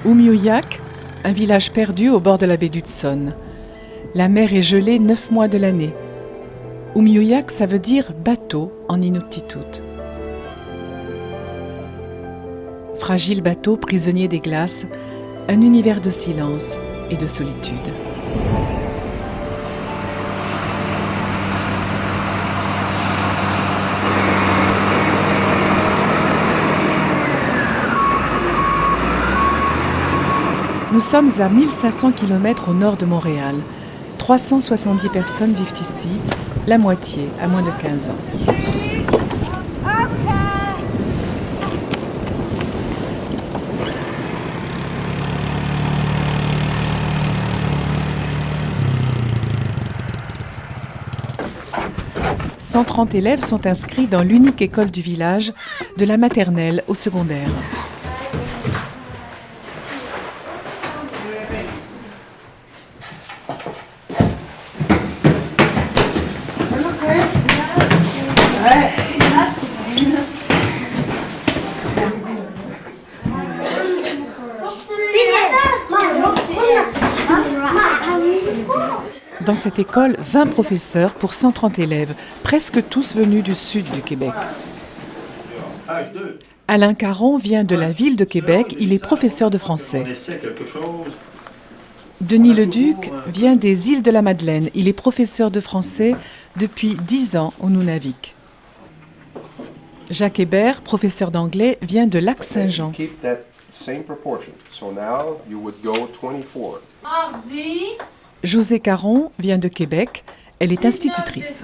Umiuyak, un village perdu au bord de la baie d'Hudson. La mer est gelée 9 mois de l'année. Umiuyak, ça veut dire bateau en inuktitut. Fragile bateau prisonnier des glaces, un univers de silence et de solitude. Nous sommes à 1500 km au nord de Montréal. 370 personnes vivent ici, la moitié à moins de 15 ans. « 130 élèves sont inscrits dans l'unique école du village, de la maternelle au secondaire. Dans cette école, 20 professeurs pour 130 élèves, presque tous venus du sud du Québec. Alain Caron vient de la ville de Québec, il est professeur de français. Denis Leduc vient des îles de la Madeleine, il est professeur de français depuis 10 ans au Nunavik. Jacques Hébert, professeur d'anglais, vient de Lac-Saint-Jean. José Caron vient de Québec. Elle est institutrice.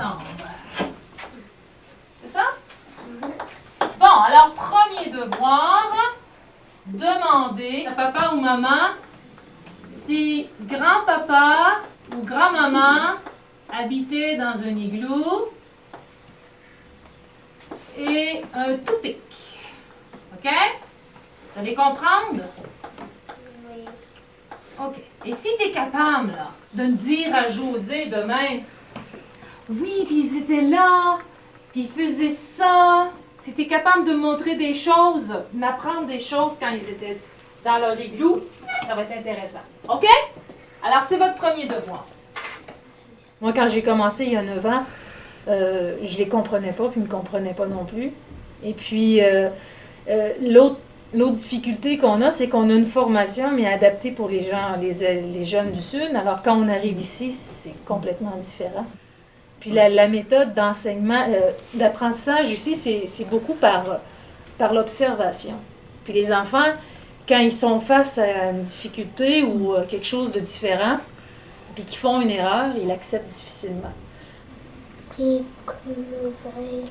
C'est ça? Bon, alors premier devoir, demander à papa ou maman si grand-papa ou grand-maman habitait dans un igloo et un toupik. OK? Vous allez comprendre? Oui. OK. Et si tu es capable là, de me dire à José demain, oui, puis ils étaient là, puis ils faisaient ça. Si tu es capable de me montrer des choses, de m'apprendre des choses quand ils étaient dans leur igloo, ça va être intéressant. OK? Alors, c'est votre premier devoir. Moi, quand j'ai commencé il y a 9 ans, je les comprenais pas, puis ils me comprenaient pas non plus. Et puis, l'autre difficulté qu'on a, c'est qu'on a une formation, mais adaptée pour les gens, les jeunes du Sud. Alors, quand on arrive ici, c'est complètement différent. Puis la méthode d'enseignement, d'apprentissage ici, c'est beaucoup par l'observation. Puis les enfants, quand ils sont face à une difficulté ou quelque chose de différent, puis qu'ils font une erreur, ils l'acceptent difficilement. Découvrir.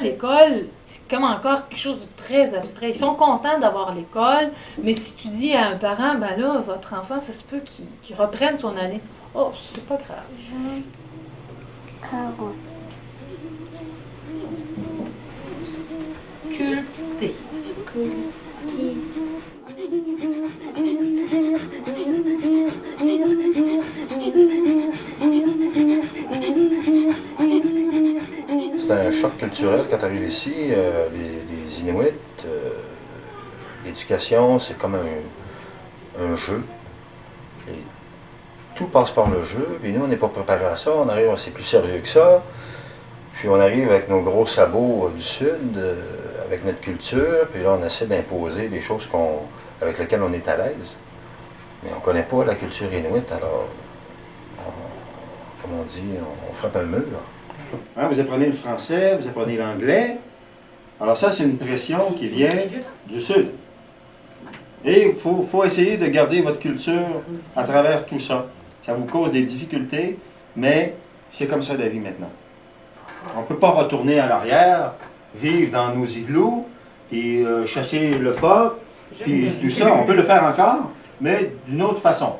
L'école, c'est comme encore quelque chose de très abstrait. Ils sont contents d'avoir l'école, mais si tu dis à un parent, ben là, votre enfant, ça se peut qu'il reprenne son année. Oh, c'est pas grave. Jean Caron. Sculpter. C'est un choc culturel quand tu arrives ici. Les Inuits, l'éducation, c'est comme un jeu. Et tout passe par le jeu. Puis nous, on n'est pas préparé à ça. On arrive, c'est plus sérieux que ça. Puis on arrive avec nos gros sabots du Sud, avec notre culture. Puis là, on essaie d'imposer des choses avec lesquelles on est à l'aise. Mais on ne connaît pas la culture inuite, alors, comme on dit, on frappe un mur. Hein, vous apprenez le français, vous apprenez l'anglais. Alors ça, c'est une pression qui vient du Sud. Et il faut essayer de garder votre culture à travers tout ça. Ça vous cause des difficultés, mais c'est comme ça la vie maintenant. On ne peut pas retourner à l'arrière, vivre dans nos igloos, et chasser le phoque, puis tout ça. On peut le faire encore, mais d'une autre façon.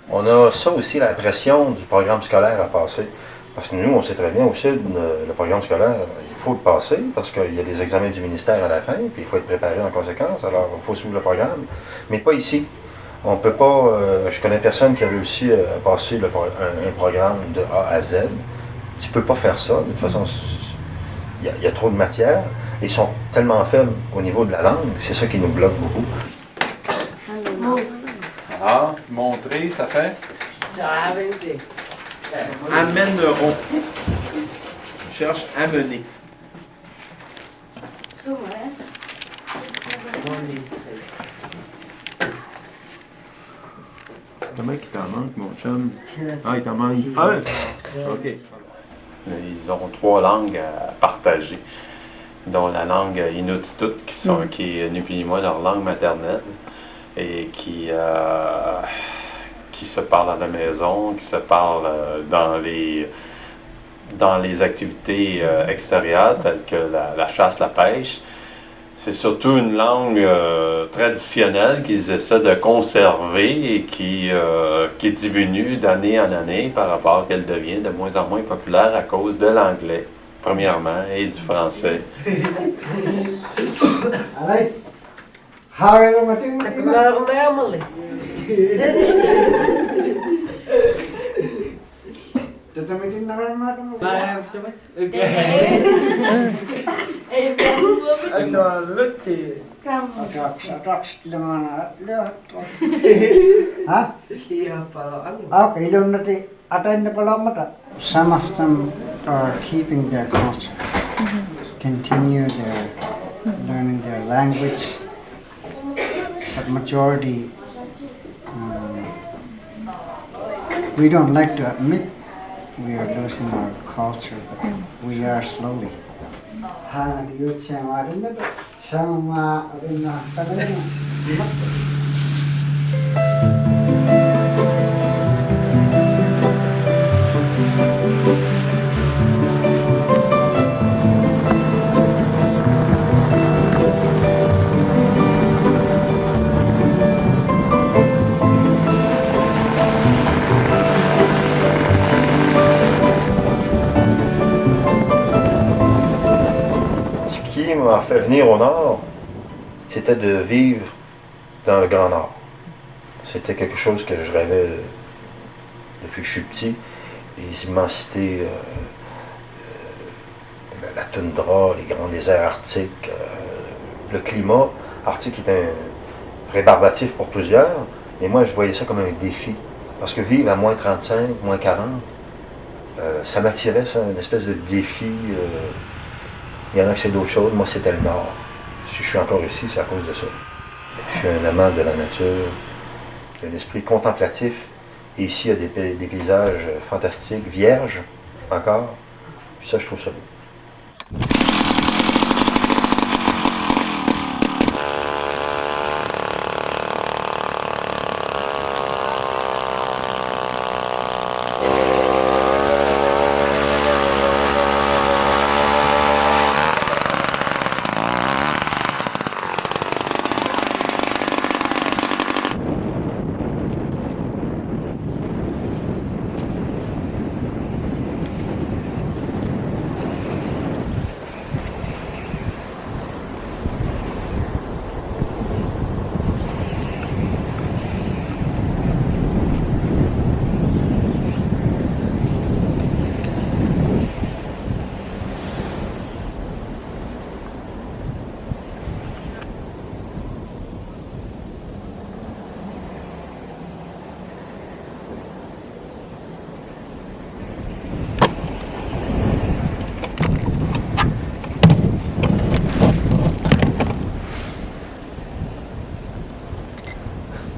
On a ça aussi, la pression du programme scolaire à passer. Parce que nous, on sait très bien au Sud, le programme scolaire, il faut le passer parce qu'il y a des examens du ministère à la fin, puis il faut être préparé en conséquence, alors il faut suivre le programme. Mais pas ici. On peut pas, je connais personne qui a réussi à passer un programme de A à Z. Tu peux pas faire ça. De toute façon, il y a trop de matière. Ils sont tellement faibles au niveau de la langue, c'est ça qui nous bloque beaucoup. Alors, montrer, ça fait? Amèneront. Je cherche amener. Comment il t'en manque, mon chum? Ah, il t'en manque un? OK. Ils ont 3 langues à partager, dont la langue inuktitut, qui est ni plus ni moins leur langue maternelle, et qui se parle à la maison, qui se parle dans les activités extérieures, telles que la chasse, la pêche. C'est surtout une langue traditionnelle qu'ils essaient de conserver et qui diminue d'année en année par rapport à qu'elle devient de moins en moins populaire à cause de l'anglais, premièrement, et du français. Some of them are keeping their culture, continue their learning their language, but majority we don't like to admit we are losing our culture, but we are slowly. Ce qui m'a fait venir au Nord, c'était de vivre dans le Grand Nord. C'était quelque chose que je rêvais depuis que je suis petit. Les immensités, la toundra, les grands déserts arctiques, le climat arctique est un rébarbatif pour plusieurs, mais moi je voyais ça comme un défi. Parce que vivre à moins 35, moins 40, ça m'attirait, ça, une espèce de défi. Il y en a que c'est d'autres choses, moi c'était le Nord. Si je suis encore ici, c'est à cause de ça. Je suis un amant de la nature, j'ai un esprit contemplatif. Et ici, il y a des paysages fantastiques, vierges encore. Puis ça, je trouve ça beau.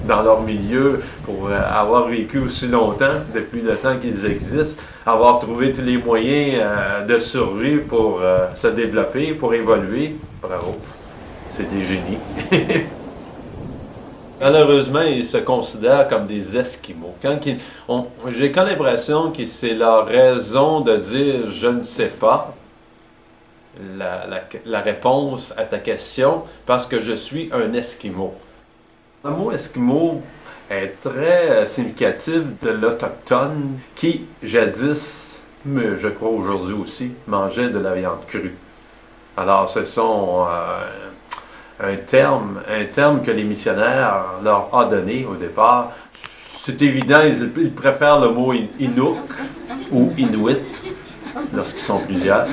Dans leur milieu, pour avoir vécu aussi longtemps, depuis le temps qu'ils existent, avoir trouvé tous les moyens de survie pour se développer, pour évoluer. Bravo, c'est des génies. Malheureusement, ils se considèrent comme des Esquimaux. J'ai comme l'impression que c'est leur raison de dire « je ne sais pas ». La réponse à ta question, parce que je suis un Esquimau. Le mot Esquimau est très significatif de l'Autochtone qui, jadis, mais je crois aujourd'hui aussi, mangeait de la viande crue. Alors, ce sont un terme que les missionnaires leur ont donné au départ. C'est évident, ils préfèrent le mot Inuk ou Inuit lorsqu'ils sont plusieurs.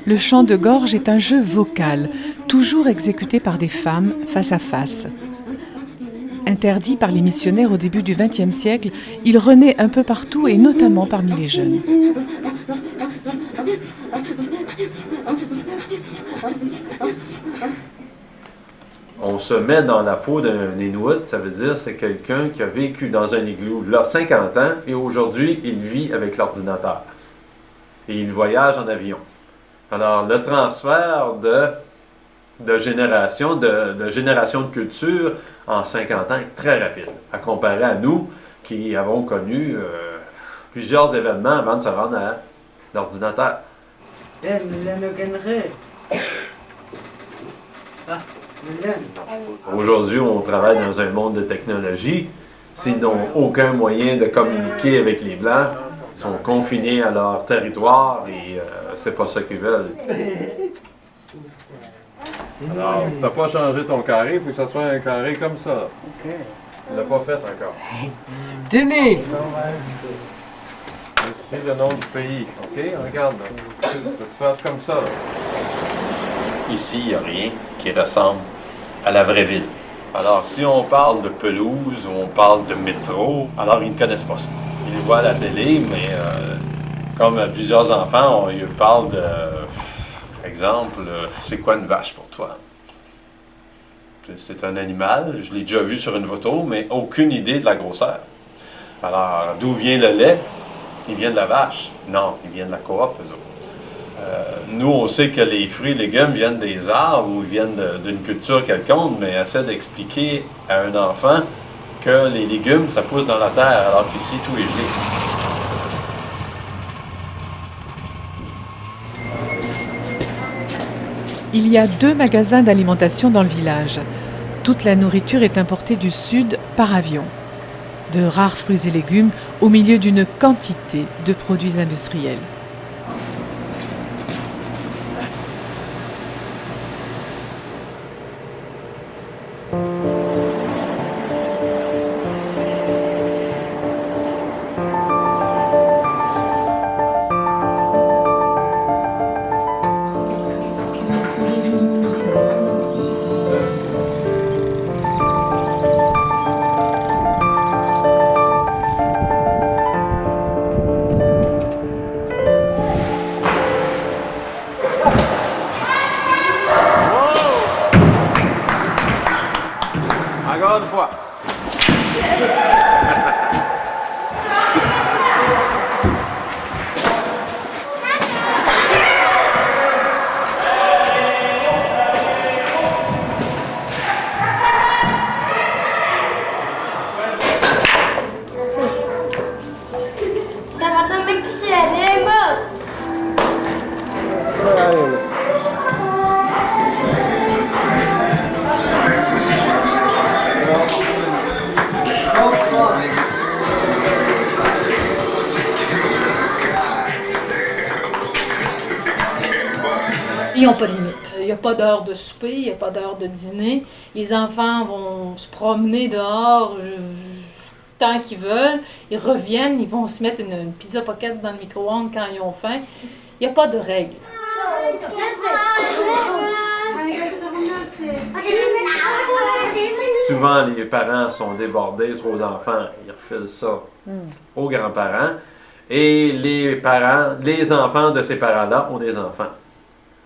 le chant de gorge est un jeu vocal, toujours exécuté par des femmes face à face. Interdit par les missionnaires au début du XXe siècle, il renaît un peu partout et notamment parmi les jeunes. On se met dans la peau d'un Inuit, ça veut dire c'est quelqu'un qui a vécu dans un igloo là 50 ans et aujourd'hui il vit avec l'ordinateur. Et il voyage en avion. Alors le transfert de génération de culture en 50 ans est très rapide, à comparer à nous qui avons connu plusieurs événements avant de se rendre à l'ordinateur. Aujourd'hui, on travaille dans un monde de technologie. S'ils n'ont aucun moyen de communiquer avec les Blancs, ils sont confinés à leur territoire et c'est pas ça qu'ils veulent. Alors, t'as pas changé ton carré, il faut que ça soit un carré comme ça. Tu l'as pas fait encore. Denis! Je suis le nom du pays, ok? Regarde, là. Faut que tu fasses comme ça. Ici, il n'y a rien qui ressemble à la vraie ville. Alors, si on parle de pelouse ou on parle de métro, alors ils ne connaissent pas ça. Ils le voient à la télé, mais comme plusieurs enfants, ils parlent de... Par exemple, c'est quoi une vache pour toi? C'est un animal, je l'ai déjà vu sur une photo, mais aucune idée de la grosseur. Alors, d'où vient le lait? Il vient de la vache. Non, il vient de la coop, eux autres. Nous, on sait que les fruits et légumes viennent des arbres ou viennent d'une culture quelconque, mais essaie d'expliquer à un enfant que les légumes, ça pousse dans la terre, alors qu'ici, tout est gelé. Il y a 2 magasins d'alimentation dans le village. Toute la nourriture est importée du sud par avion. De rares fruits et légumes au milieu d'une quantité de produits industriels. Encore une fois. Ils n'ont pas de limite. Il n'y a pas d'heure de souper, il n'y a pas d'heure de dîner. Les enfants vont se promener dehors tant qu'ils veulent. Ils reviennent, ils vont se mettre une pizza pocket dans le micro-ondes quand ils ont faim. Il n'y a pas de règles. Souvent, les parents sont débordés, trop d'enfants, ils refilent ça aux grands-parents. Et les enfants de ces parents-là ont des enfants.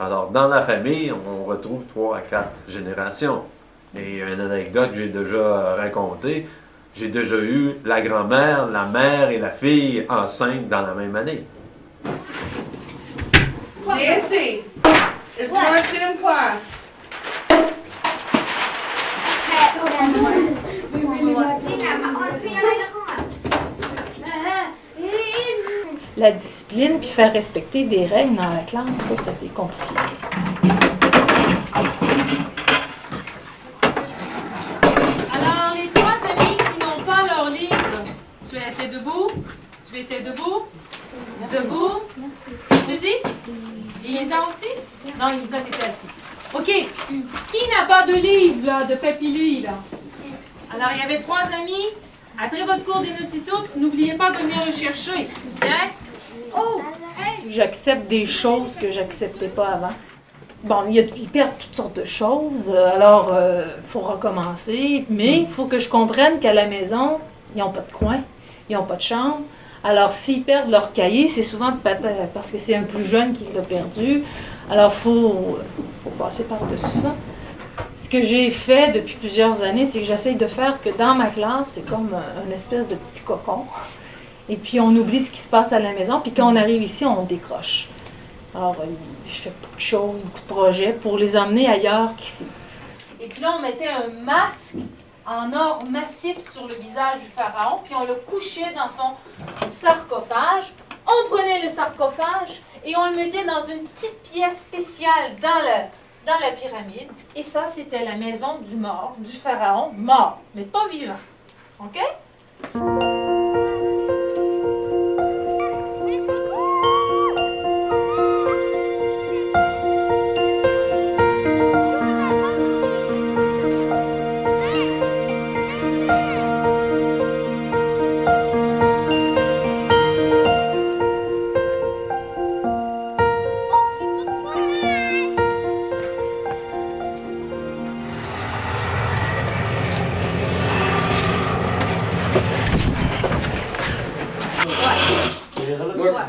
Alors, dans la famille, on retrouve 3 à 4 générations. Et une anecdote que j'ai déjà racontée, j'ai déjà eu la grand-mère, la mère et la fille enceintes dans la même année. Nancy, it's not gym class. La discipline puis faire respecter des règles dans la classe, ça a été compliqué. Alors, les 3 amis qui n'ont pas leur livre, tu étais debout? Tu étais debout? Debout? Suzy? Elisa aussi? Non, Elisa, t'étais assis. OK. Qui n'a pas de livre, là, de papilly, là? Alors, il y avait 3 amis. Après votre cours d'énotitoute, n'oubliez pas de venir le chercher. Bien? J'accepte des choses que j'acceptais pas avant. Bon, ils perdent toutes sortes de choses, alors il faut recommencer, mais il faut que je comprenne qu'à la maison, ils n'ont pas de coin, ils n'ont pas de chambre. Alors, s'ils perdent leur cahier, c'est souvent parce que c'est un plus jeune qui l'a perdu. Alors, il faut passer par-dessus ça. Ce que j'ai fait depuis plusieurs années, c'est que j'essaye de faire que dans ma classe, c'est comme une espèce de petit cocon. Et puis, on oublie ce qui se passe à la maison, puis quand on arrive ici, on décroche. Alors, je fais beaucoup de choses, beaucoup de projets pour les emmener ailleurs qu'ici. Et puis là, on mettait un masque en or massif sur le visage du pharaon, puis on le couchait dans son sarcophage. On prenait le sarcophage et on le mettait dans une petite pièce spéciale dans la pyramide. Et ça, c'était la maison du mort, du pharaon mort, mais pas vivant. OK?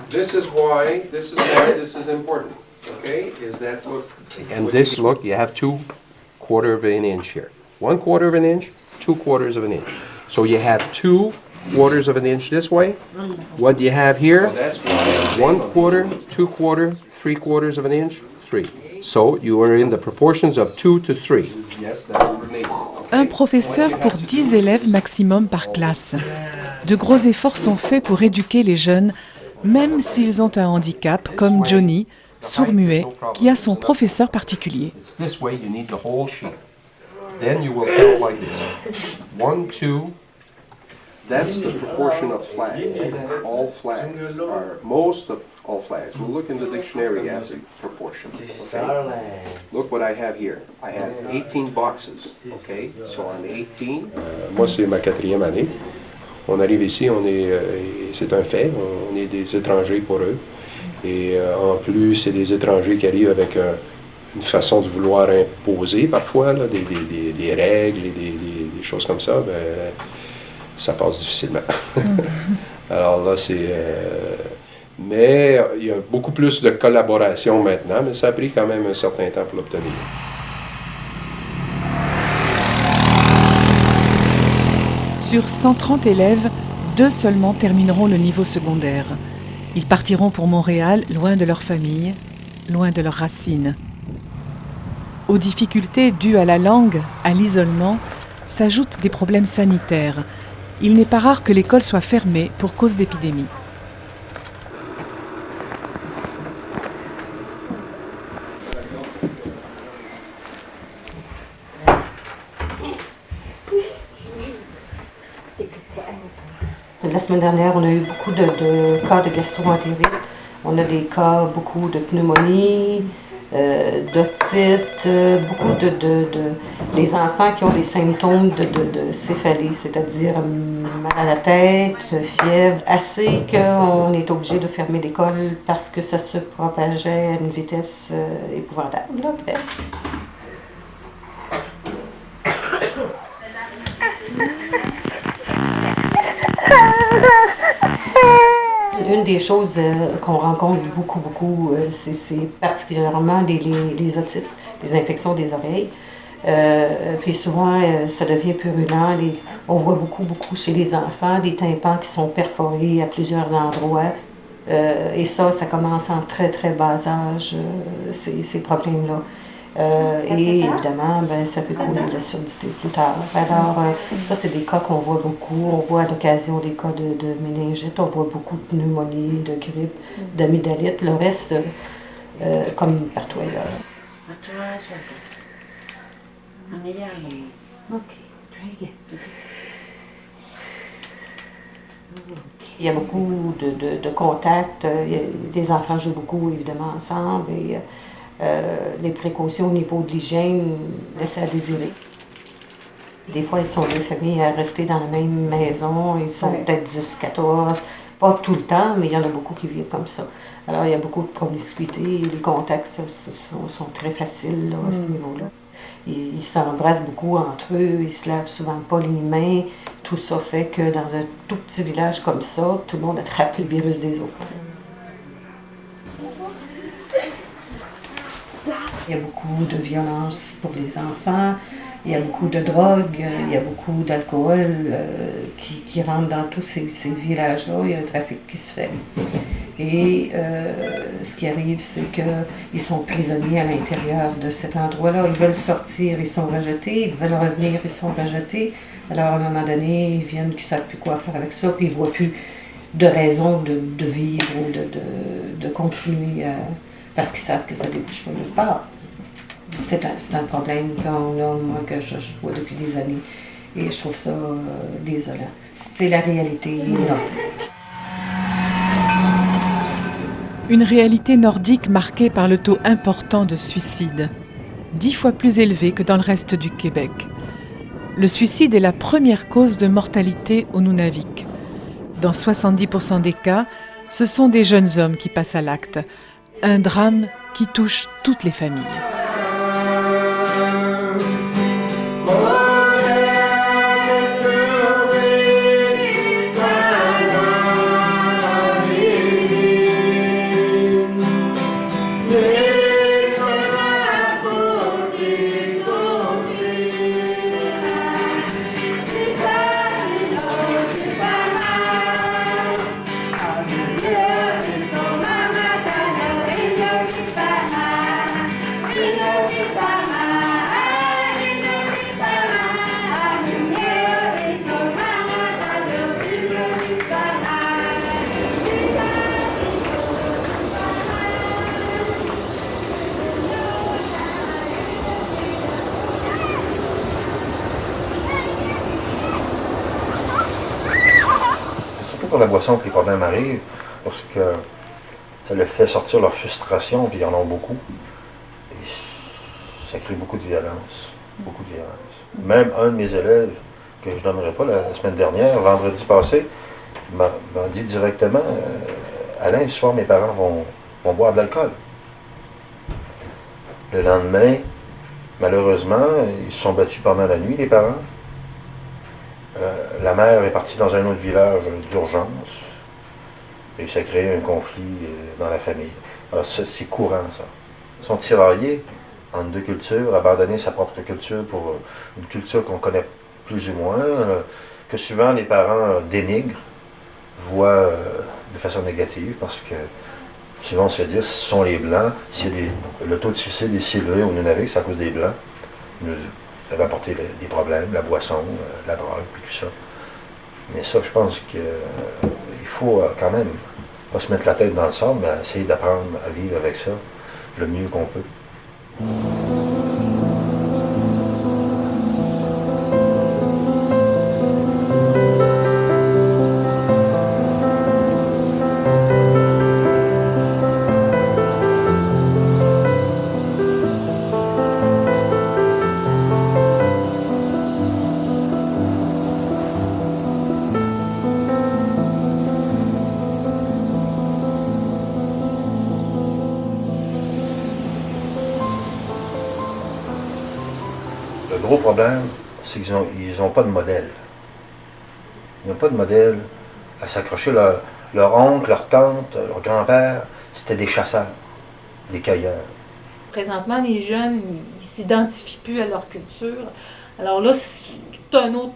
This is why this is important, okay? Is that look? And this look, you have 2/4 of an inch here. 1/4 of an inch, 2/4 of an inch. So you have 2/4 of an inch this way. What do you have here? 1/4, 2/4, 3/4 of an inch, 3. So you are in the proportions of 2 to 3. Yes, that's what we need. Un professeur pour 10 élèves maximum par classe. De gros efforts sont faits pour éduquer les jeunes, même s'ils ont un handicap, comme Johnny, sourd-muet, qui a son professeur particulier. This way you need the whole sheet. Then you will count like this. 1, 2. That's the proportion of flags. All flags are, most of all flags. We'll look in the dictionary at the proportion, okay? Look what I have here. I have 18 boxes, okay? So on 18. Moi, c'est ma 4e année. On arrive ici, c'est un fait, on est des étrangers pour eux. Et en plus, c'est des étrangers qui arrivent avec une façon de vouloir imposer parfois, là, des règles et des choses comme ça. Ben, ça passe difficilement. Alors là, mais il y a beaucoup plus de collaboration maintenant, mais ça a pris quand même un certain temps pour l'obtenir. Sur 130 élèves, 2 seulement termineront le niveau secondaire. Ils partiront pour Montréal, loin de leur famille, loin de leurs racines. Aux difficultés dues à la langue, à l'isolement, s'ajoutent des problèmes sanitaires. Il n'est pas rare que l'école soit fermée pour cause d'épidémie. La semaine dernière, on a eu beaucoup de cas de gastro-entérite. On a des cas, beaucoup de pneumonie, d'otite, beaucoup les enfants qui ont des symptômes de céphalée, c'est-à-dire mal à la tête, fièvre, assez qu'on est obligé de fermer l'école parce que ça se propageait à une vitesse épouvantable, là, presque. Une des choses qu'on rencontre beaucoup, c'est particulièrement les otites, les infections des oreilles. Puis souvent, ça devient purulent. On voit beaucoup chez les enfants, des tympans qui sont perforés à plusieurs endroits. Et ça commence en très bas âge, ces problèmes-là. Et évidemment, ça peut causer de la surdité plus tard. Alors, ça, c'est des cas qu'on voit beaucoup. On voit à l'occasion des cas de méningite, on voit beaucoup de pneumonie, de grippe, d'amygdalite. Le reste, comme partout ailleurs. Il y a beaucoup de contacts. Les enfants jouent beaucoup, évidemment, ensemble. Et, les précautions au niveau de l'hygiène laissent à désirer. Des fois, ils sont deux familles à rester dans la même maison. Ils sont peut-être 10, 14, Pas tout le temps, mais il y en a beaucoup qui vivent comme ça. Alors, il y a beaucoup de promiscuité, les contacts sont très faciles là, à ce niveau-là. Ils s'embrassent beaucoup entre eux, ils se lavent souvent pas les mains. Tout ça fait que dans un tout petit village comme ça, tout le monde attrape le virus des autres. Il y a beaucoup de violence pour les enfants, il y a beaucoup de drogue, il y a beaucoup d'alcool qui rentre dans tous ces villages-là. Il y a un trafic qui se fait. Et ce qui arrive, c'est qu'ils sont prisonniers à l'intérieur de cet endroit-là. Ils veulent sortir, ils sont rejetés. Ils veulent revenir, ils sont rejetés. Alors, à un moment donné, ils viennent, ils ne savent plus quoi faire avec ça, puis ils ne voient plus de raison de vivre ou de continuer parce qu'ils savent que ça ne débouche pas nulle part. C'est un problème qu'on a, moi, que je vois depuis des années. Et je trouve ça désolant. C'est la réalité nordique. Une réalité nordique marquée par le taux important de suicide, 10 fois plus élevé que dans le reste du Québec. Le suicide est la première cause de mortalité au Nunavik. Dans 70% des cas, ce sont des jeunes hommes qui passent à l'acte. Un drame qui touche toutes les familles. Pour la boisson que les problèmes arrivent, parce que ça leur fait sortir leur frustration, puis ils en ont beaucoup. Et ça crée beaucoup de violence. Beaucoup de violence. Même un de mes élèves, que je ne nommerai pas la semaine dernière, vendredi passé, m'a dit directement Alain, ce soir, mes parents vont boire de l'alcool. Le lendemain, malheureusement, ils se sont battus pendant la nuit, les parents. La mère est partie dans un autre village d'urgence et ça a créé un conflit dans la famille. Alors ça, c'est courant, ça. Ils sont tiraillés entre deux cultures, abandonner sa propre culture pour une culture qu'on connaît plus ou moins, que souvent les parents dénigrent, voient de façon négative, parce que souvent on se fait dire, ce sont les Blancs, le taux de suicide est si élevé au Nunavik, c'est à cause des Blancs. Ça va apporter des problèmes, la boisson, la drogue, puis tout ça. Mais ça, je pense qu'il faut quand même pas se mettre la tête dans le sable, mais essayer d'apprendre à vivre avec ça le mieux qu'on peut. Le gros problème, c'est qu'ils n'ont pas de modèle. Ils n'ont pas de modèle à s'accrocher. Leur oncle, leur tante, leur grand-père, c'était des chasseurs, des cueilleurs. Présentement, les jeunes, ils ne s'identifient plus à leur culture. Alors là, c'est un autre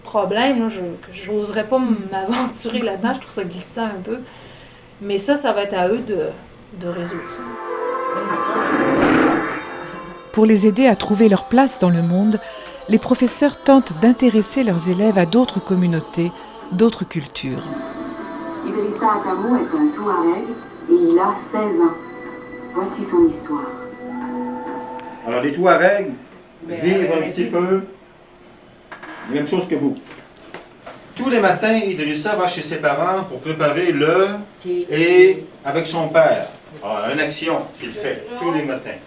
problème. Là, je n'oserais pas m'aventurer là-dedans. Je trouve ça glissant un peu. Mais ça va être à eux de résoudre ça. Pour les aider à trouver leur place dans le monde, les professeurs tentent d'intéresser leurs élèves à d'autres communautés, d'autres cultures. Idrissa Akamou est un Touareg et il a 16 ans. Voici son histoire. Alors les Touaregs vivent un petit peu la même chose que vous. Tous les matins, Idrissa va chez ses parents pour préparer le et avec son père. Alors, une action qu'il fait tous les matins.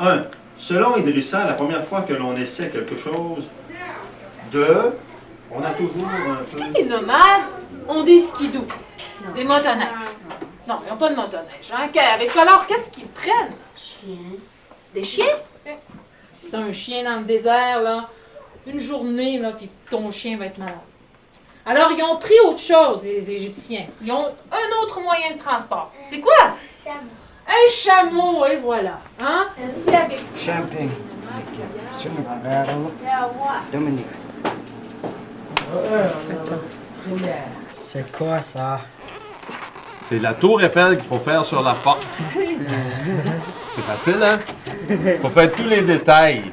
1. Selon Idrissa, la première fois que l'on essaie quelque chose, 2. On a toujours un Est-ce peu... que les nomades ont des skidoo? Des motoneiges? Non, ils n'ont pas de motoneige. Hein? Avec Color, qu'est-ce qu'ils prennent? Des chiens? C'est un chien dans le désert, là. Une journée, là, puis ton chien va être malade. Alors, ils ont pris autre chose, les Égyptiens. Ils ont un autre moyen de transport. C'est quoi? Un chameau, et voilà. Hein? C'est avec ça. Champagne. Dominique. C'est quoi ça? C'est la tour Eiffel qu'il faut faire sur la porte. C'est facile, hein? Faut faire tous les détails.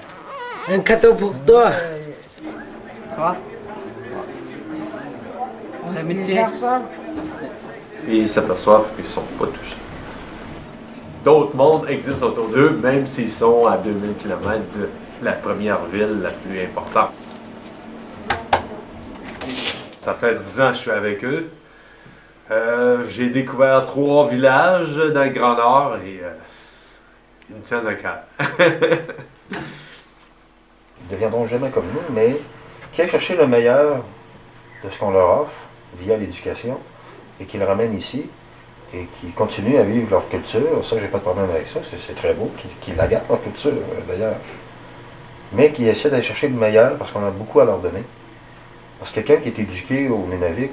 Un cadeau pour toi. Quoi? L'amitié. Et ils s'aperçoivent qu'ils ne sont pas tout seuls. D'autres mondes existent autour d'eux, même s'ils sont à 2000 km de la première ville la plus importante. Ça fait 10 ans que je suis avec eux. J'ai découvert 3 villages dans le Grand Nord et ils me tiennent à cœur. Ils ne deviendront jamais comme nous, mais qui aillent chercher le meilleur de ce qu'on leur offre via l'éducation et qui le ramènent ici et qui continuent à vivre leur culture. Ça, j'ai pas de problème avec ça. C'est très beau qu'ils la gardent, leur culture, d'ailleurs. Mais qui essaient d'aller chercher le meilleur parce qu'on a beaucoup à leur donner. Parce que quelqu'un qui est éduqué au Nunavik,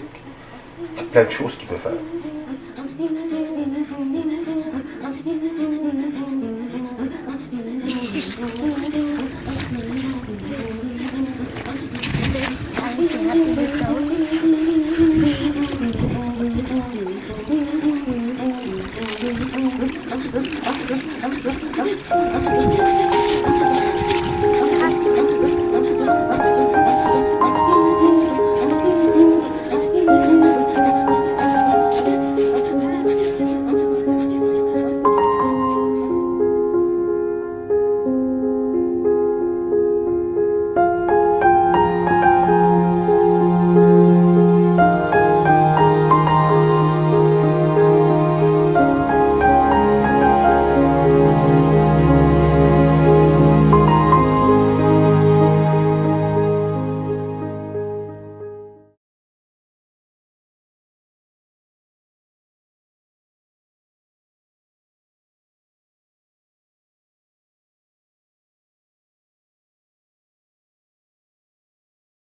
il y a plein de choses qu'il peut faire. Happy